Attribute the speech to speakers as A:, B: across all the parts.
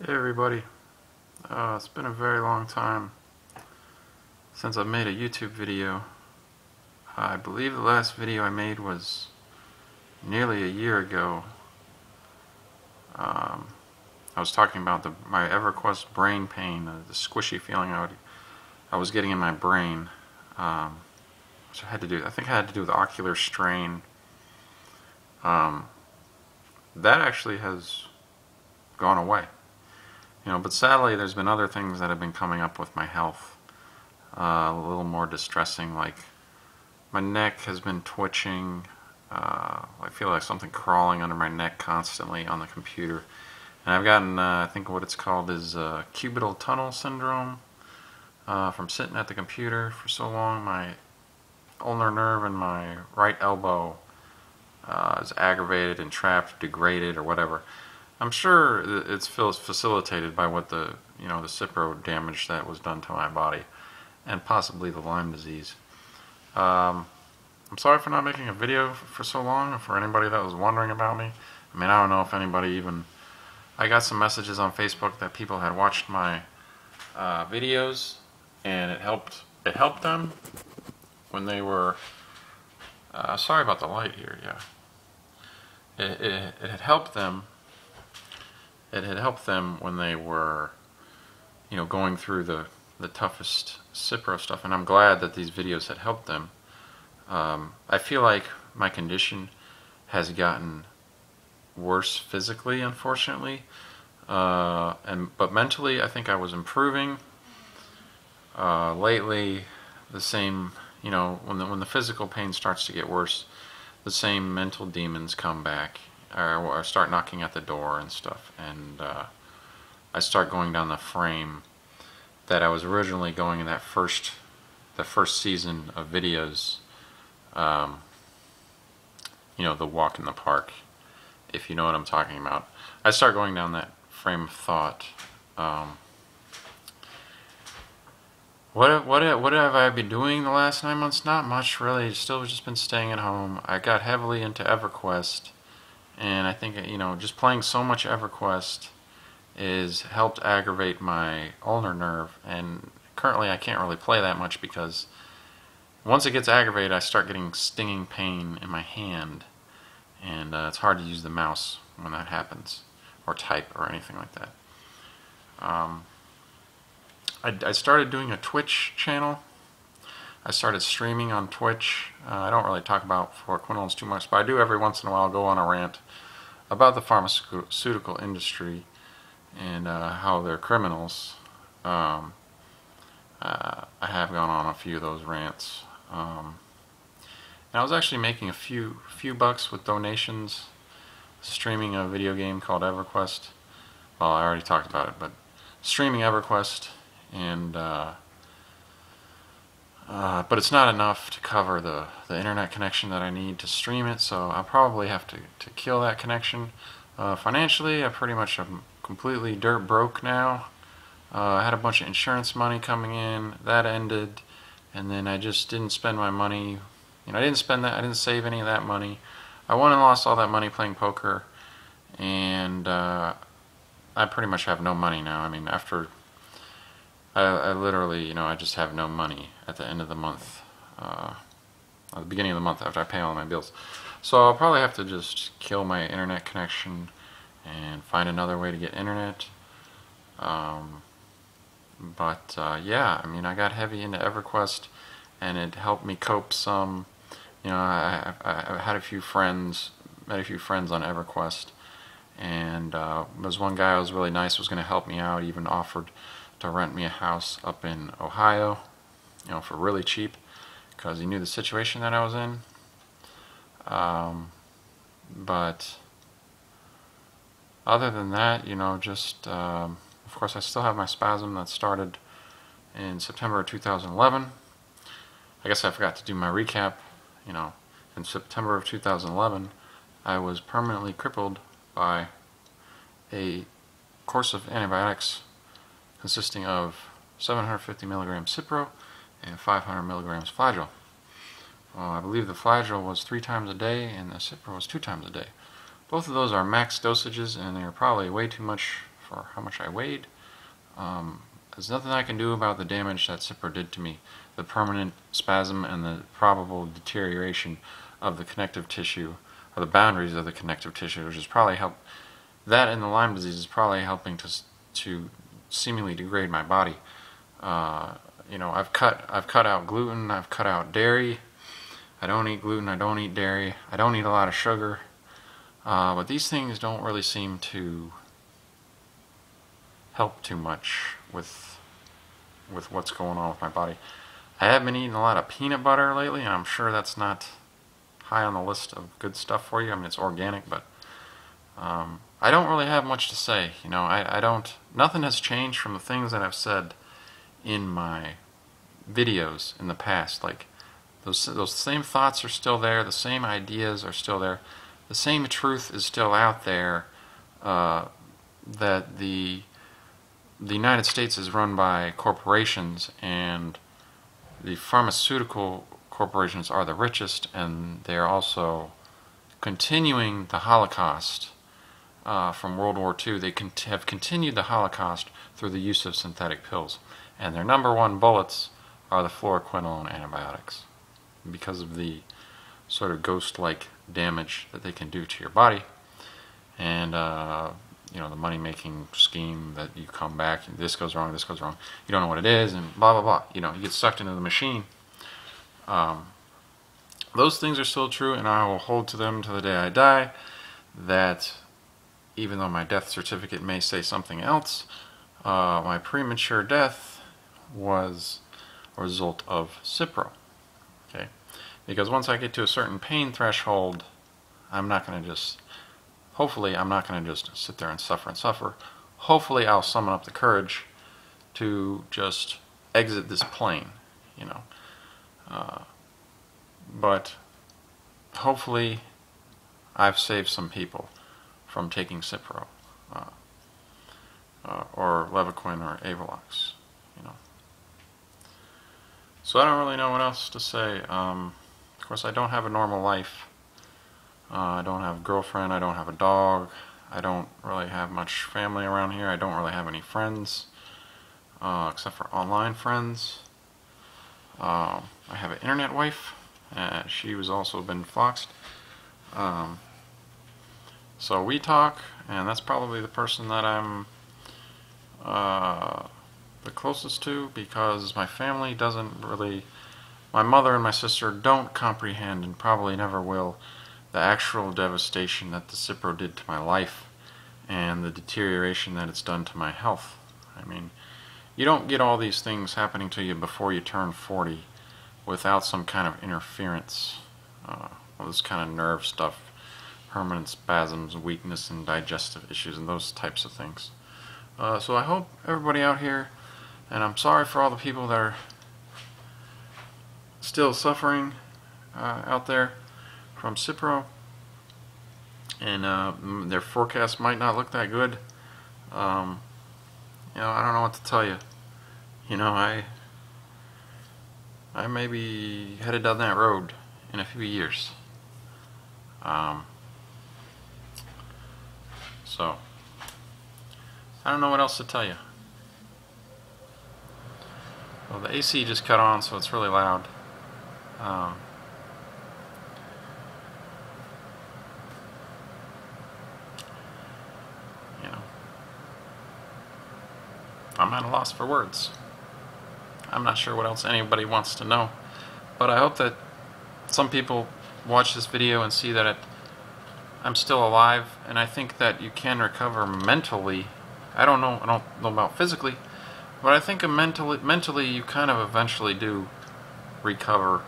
A: Hey everybody, it's been a very long time since I've made a YouTube video. I believe the last video I made was nearly a year ago. I was talking about my EverQuest brain pain, the squishy feeling I was getting in my brain, which I think I had to do with ocular strain. That actually has gone away. But sadly there's been other things that have been coming up with my health, a little more distressing, like my neck has been twitching. I feel like something crawling under my neck constantly on the computer. And I've gotten, I think what it's called is cubital tunnel syndrome from sitting at the computer for so long. My ulnar nerve in my right elbow is aggravated and trapped, degraded, or whatever. I'm sure it's facilitated by what the Cipro damage that was done to my body, and possibly the Lyme disease. I'm sorry for not making a video for so long. For anybody that was wondering about me, I mean, I don't know if anybody even. I got some messages on Facebook that people had watched my videos, and it helped them when they were. Sorry about the light here. Yeah, it had helped them. It had helped them when they were, going through the toughest Cipro stuff, and I'm glad that these videos had helped them. I feel like my condition has gotten worse physically, unfortunately, but mentally, I think I was improving. Lately, the same, when the physical pain starts to get worse, the same mental demons come back. Or start knocking at the door and stuff, and I start going down the frame that I was originally going in the first season of videos. The walk in the park, if you know what I'm talking about. I start going down that frame of thought. What have I been doing the last 9 months? Not much, really. Still just been staying at home. I got heavily into EverQuest. And I think, just playing so much EverQuest is helped aggravate my ulnar nerve. And currently I can't really play that much because once it gets aggravated, I start getting stinging pain in my hand. And it's hard to use the mouse when that happens, or type, or anything like that. I started doing a Twitch channel. I started streaming on Twitch. I don't really talk about fluoroquinolones too much, but I do every once in a while go on a rant about the pharmaceutical industry and how they're criminals. I have gone on a few of those rants. And I was actually making a few bucks with donations, streaming a video game called EverQuest. Well, I already talked about it, but streaming EverQuest, and but it's not enough to cover the internet connection that I need to stream it, so I'll probably have to kill that connection. Financially, I pretty much am completely dirt broke now. I had a bunch of insurance money coming in, that ended, and then I just didn't spend my money. I didn't spend that, I didn't save any of that money. I won and lost all that money playing poker, and I pretty much have no money now. I mean, after I literally, I just have no money at the end of the month, at the beginning of the month after I pay all my bills. So I'll probably have to just kill my internet connection and find another way to get internet. Yeah, I mean, I got heavy into EverQuest, and it helped me cope some. I had a few friends, met a few friends on EverQuest, and there was one guy who was really nice, was going to help me out, even offered to rent me a house up in Ohio, for really cheap, because he knew the situation that I was in. But other than that, of course I still have my spasm that started in September of 2011. I guess I forgot to do my recap. In September of 2011, I was permanently crippled by a course of antibiotics consisting of 750 milligrams Cipro and 500 milligrams Flagyl. I believe the Flagyl was 3 times a day and the Cipro was 2 times a day. Both of those are max dosages, and they're probably way too much for how much I weighed. There's nothing I can do about the damage that Cipro did to me. The permanent spasm and the probable deterioration of the connective tissue, or the boundaries of the connective tissue, which is probably that and the Lyme disease is probably helping to seemingly degrade my body. I've cut out gluten, I've cut out dairy. I don't eat gluten, I don't eat dairy, I don't eat a lot of sugar. But these things don't really seem to help too much with what's going on with my body. I have been eating a lot of peanut butter lately, and I'm sure that's not high on the list of good stuff for you. I mean, it's organic, but I don't really have much to say. Nothing has changed from the things that I've said in my videos in the past. Like, those same thoughts are still there, the same ideas are still there, the same truth is still out there, that the United States is run by corporations, and the pharmaceutical corporations are the richest, and they're also continuing the Holocaust from World War II. They have continued the Holocaust through the use of synthetic pills, and their number one bullets are the fluoroquinolone antibiotics, because of the sort of ghost-like damage that they can do to your body, and the money-making scheme that you come back, and this goes wrong, you don't know what it is, and blah, blah, blah. You get sucked into the machine. Those things are still true, and I will hold to them to the day I die, that even though my death certificate may say something else, my premature death was a result of Cipro. Okay? Because once I get to a certain pain threshold, hopefully I'm not going to just sit there and suffer. Hopefully I'll summon up the courage to just exit this plane, but hopefully I've saved some people from taking Cipro, or Levaquin or Avelox, So I don't really know what else to say. Of course, I don't have a normal life. I don't have a girlfriend, I don't have a dog, I don't really have much family around here, I don't really have any friends, except for online friends. I have an internet wife, she was also been foxed. So we talk, and that's probably the person that I'm the closest to, because my family my mother and my sister don't comprehend, and probably never will, the actual devastation that the Cipro did to my life and the deterioration that it's done to my health. I mean, you don't get all these things happening to you before you turn 40 without some kind of interference, all this kind of nerve stuff, permanent spasms, weakness, and digestive issues, and those types of things. So I hope everybody out here, and I'm sorry for all the people that are still suffering out there from Cipro, and their forecast might not look that good. I don't know what to tell you. I may be headed down that road in a few years. So I don't know what else to tell you. Well, the AC just cut on, so it's really loud. I'm at a loss for words. I'm not sure what else anybody wants to know, but I hope that some people watch this video and see that I'm still alive, and I think that you can recover mentally. I don't know about physically, but I think mentally you kind of eventually do recover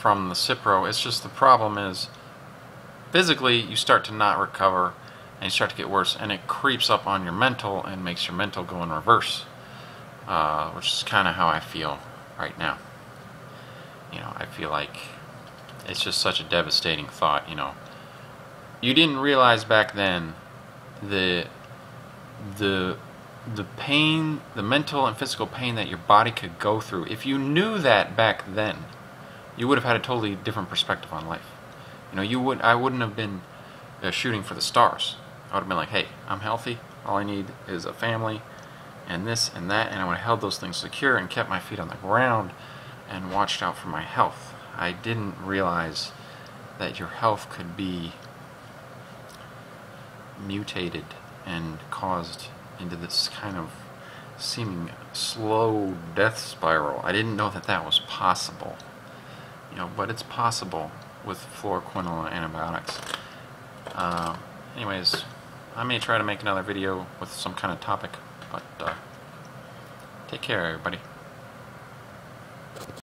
A: from the Cipro. It's just the problem is physically you start to not recover, and you start to get worse, and it creeps up on your mental and makes your mental go in reverse, which is kind of how I feel right now. I feel like it's just such a devastating thought. You didn't realize back then the pain, the mental and physical pain that your body could go through. If you knew that back then, you would have had a totally different perspective on life. I wouldn't have been shooting for the stars. I would have been like, hey, I'm healthy, All I need is a family and this and that, and I would have held those things secure and kept my feet on the ground and watched out for my health. I didn't realize that your health could be mutated and caused into this kind of seeming slow death spiral. I didn't know that that was possible. But it's possible with fluoroquinolone antibiotics. Anyways, I may try to make another video with some kind of topic, but take care, everybody.